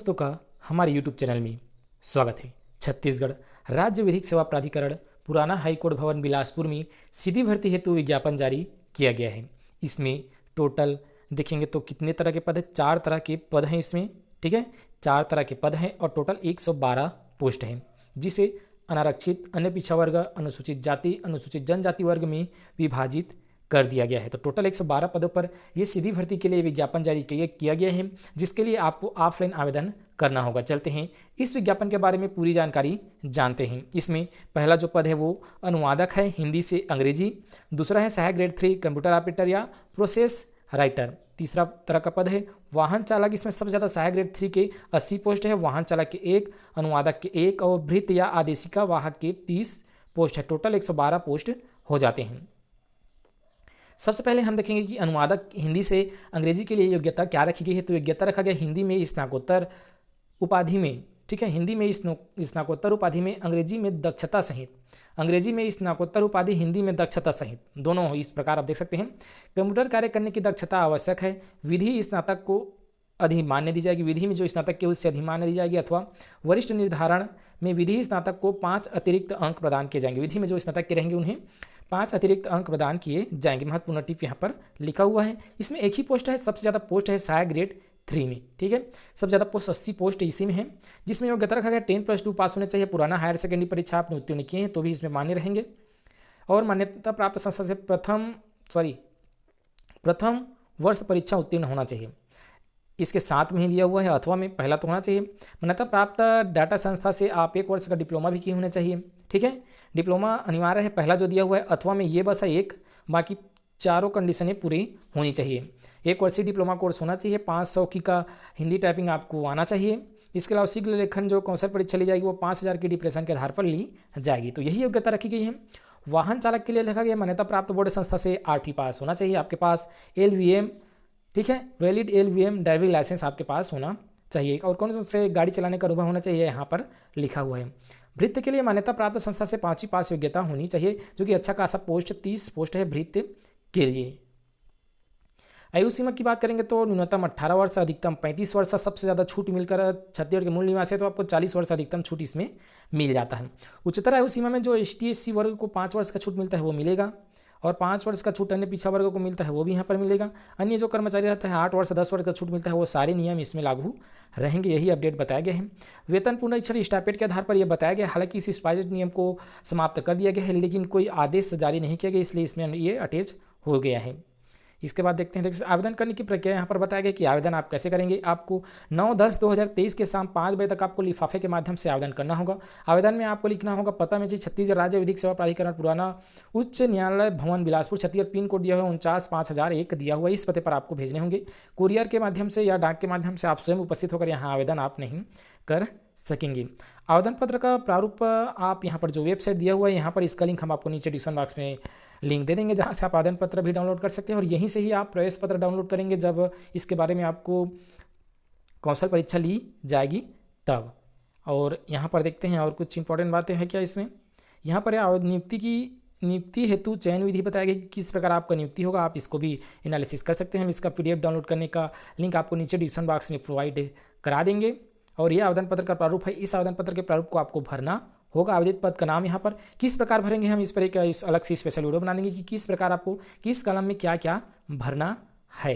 दोस्तों का हमारे YouTube चैनल में स्वागत है। छत्तीसगढ़ राज्य विधिक सेवा प्राधिकरण पुराना हाईकोर्ट भवन बिलासपुर में सीधी भर्ती हेतु विज्ञापन जारी किया गया है। इसमें टोटल देखेंगे तो कितने तरह के पद हैं? 4 तरह के पद हैं इसमें, ठीक है। 4 तरह के पद हैं और टोटल 112 पोस्ट हैं, जिसे अनारक्षित, अन्य पिछड़ा वर्ग, अनुसूचित जाति, अनुसूचित जनजाति वर्ग में विभाजित कर दिया गया है। तो टोटल 112 पदों पर यह सीधी भर्ती के लिए विज्ञापन जारी किया गया है, जिसके लिए आपको ऑफलाइन आवेदन करना होगा। चलते हैं इस विज्ञापन के बारे में पूरी जानकारी जानते हैं। इसमें पहला जो पद है वो अनुवादक है, हिंदी से अंग्रेजी। दूसरा है सहायक ग्रेड 3 कंप्यूटर ऑपरेटर या प्रोसेस राइटर। तीसरा तरह का पद है वाहन चालक। इसमें सबसे ज़्यादा सहायक ग्रेड 3 के 80 पोस्ट है, वाहन चालक के 1, अनुवादक के 1 और भृत्य या आदेशिका वाहक के 30 पोस्ट है। टोटल 112 पोस्ट हो जाते हैं। सबसे पहले हम देखेंगे कि अनुवादक हिंदी से अंग्रेजी के लिए योग्यता क्या रखी गई है। तो योग्यता रखा गया हिंदी में स्नातकोत्तर उपाधि में, ठीक है, हिंदी में स्नातकोत्तर उपाधि में, अंग्रेजी में दक्षता सहित, अंग्रेजी में स्नातकोत्तर उपाधि, हिंदी में दक्षता सहित, दोनों हो। इस प्रकार आप देख सकते हैं। कंप्यूटर कार्य करने की दक्षता आवश्यक है। विधि स्नातक को अधिमान्य दी जाएगी, विधि में जो स्नातक के उससे अधिमान्य दी जाएगी, अथवा वरिष्ठ निर्धारण में विधि स्नातक को 5 अतिरिक्त अंक प्रदान किए जाएंगे। विधि में जो स्नातक के रहेंगे उन्हें 5 अतिरिक्त अंक प्रदान किए जाएंगे। महत्वपूर्ण टिप यहाँ पर लिखा हुआ है। इसमें एक ही पोस्ट है, सबसे ज़्यादा पोस्ट है सहायक ग्रेड 3 में, ठीक है। सबसे ज़्यादा पोस्ट 80 पोस्ट इसी में है, जिसमें योग्यता रखा गया 10+2 पास होने चाहिए। पुराना हायर सेकेंडरी परीक्षा आपने उत्तीर्ण किए हैं तो भी इसमें मान्य रहेंगे। और मान्यता प्राप्त संस्था से प्रथम वर्ष परीक्षा उत्तीर्ण होना चाहिए। इसके साथ में ही दिया हुआ है, अथवा में पहला तो होना चाहिए। मान्यता प्राप्त डाटा संस्था से आप 1 वर्ष का डिप्लोमा भी किए होने चाहिए, ठीक है। डिप्लोमा अनिवार्य है, पहला जो दिया हुआ है। अथवा में ये बस है एक, बाकी चारों कंडीशनें पूरी होनी चाहिए। 1 वर्षीय डिप्लोमा कोर्स होना चाहिए। 500 की का हिंदी टाइपिंग आपको आना चाहिए। इसके अलावा शीघ्र लेखन जो कौशल परीक्षा ली जाएगी वो 5000 की डिप्रेशन के आधार पर ली जाएगी। तो यही योग्यता रखी गई है। वाहन चालक के लिए लिखा गया मान्यता प्राप्त बोर्ड संस्था से 8वीं पास होना चाहिए। आपके पास LVM, ठीक है, वैलिड LVM ड्राइविंग लाइसेंस आपके पास होना चाहिए। और कौन से गाड़ी चलाने का अनुभव होना चाहिए यहाँ पर लिखा हुआ है। भृत्य के लिए मान्यता प्राप्त संस्था से 5वीं पास योग्यता होनी चाहिए, जो कि अच्छा खासा पोस्ट 30 पोस्ट है भृत्य के लिए। आयु सीमा की बात करेंगे तो न्यूनतम 18 वर्ष, अधिकतम 35 वर्ष। सबसे ज़्यादा छूट मिलकर छत्तीसगढ़ के मूल निवासी है तो आपको 40 वर्ष अधिकतम छूट इसमें मिल जाता है। उच्चतर आयु सीमा में जो ST/SC वर्ग को 5 वर्ष का छूट मिलता है वो मिलेगा, और 5 वर्ष का छूट अन्य पिछड़ा वर्ग को मिलता है वो भी यहाँ पर मिलेगा। अन्य जो कर्मचारी रहता है 8 वर्ष 10 वर्ष का छूट मिलता है, वो सारे नियम इसमें लागू रहेंगे। यही अपडेट बताया गया है। वेतन पुनरीक्षण स्टाइपेंड के आधार पर यह बताया गया। हालांकि इस स्पाइस नियम को समाप्त कर दिया गया है, लेकिन कोई आदेश जारी नहीं किया गया, इसलिए इसमें ये अटैच हो गया है। इसके बाद देखते हैं, देखिए आवेदन करने की प्रक्रिया यहाँ पर बताया गया कि आवेदन आप कैसे करेंगे। आपको 9/10/2023 के शाम 5 बजे तक आपको लिफाफे के माध्यम से आवेदन करना होगा। आवेदन में आपको लिखना होगा पता में जी छत्तीसगढ़ राज्य विधिक सेवा प्राधिकरण पुराना उच्च न्यायालय भवन बिलासपुर छत्तीसगढ़। पिन कोड दिया हुआ है 49/5001 दिया हुआ है। इस पते पर आपको भेजने होंगे। कुरियर के माध्यम से या डाक के माध्यम से आप स्वयं उपस्थित होकर यहाँ आवेदन आप नहीं कर सकेंगे। आवेदन पत्र का प्रारूप आप यहाँ पर जो वेबसाइट दिया हुआ है यहाँ पर, इसका लिंक हम आपको नीचे डिस्क्रिप्शन बॉक्स में लिंक दे देंगे, जहाँ से आप आवेदन पत्र भी डाउनलोड कर सकते हैं। और यहीं से ही आप प्रवेश पत्र डाउनलोड करेंगे जब इसके बारे में आपको कौशल परीक्षा ली जाएगी तब। और यहाँ पर देखते हैं और कुछ इंपॉर्टेंट बातें हैं क्या इसमें। यहाँ पर नियुक्ति हेतु चयन विधि बताया गया कि किस प्रकार आपका नियुक्ति होगा। आप इसको भी एनालिसिस कर सकते हैं। हम इसका PDF डाउनलोड करने का लिंक आपको नीचे डिस्क्रिप्शन बॉक्स में प्रोवाइड करा देंगे। और ये आवेदन पत्र का प्रारूप है। इस आवेदन पत्र के प्रारूप को आपको भरना होगा। आवेदित पद का नाम यहाँ पर किस प्रकार भरेंगे, हम इस पर एक अलग से स्पेशल वीडियो बना देंगे कि किस प्रकार आपको किस कॉलम में क्या क्या भरना है।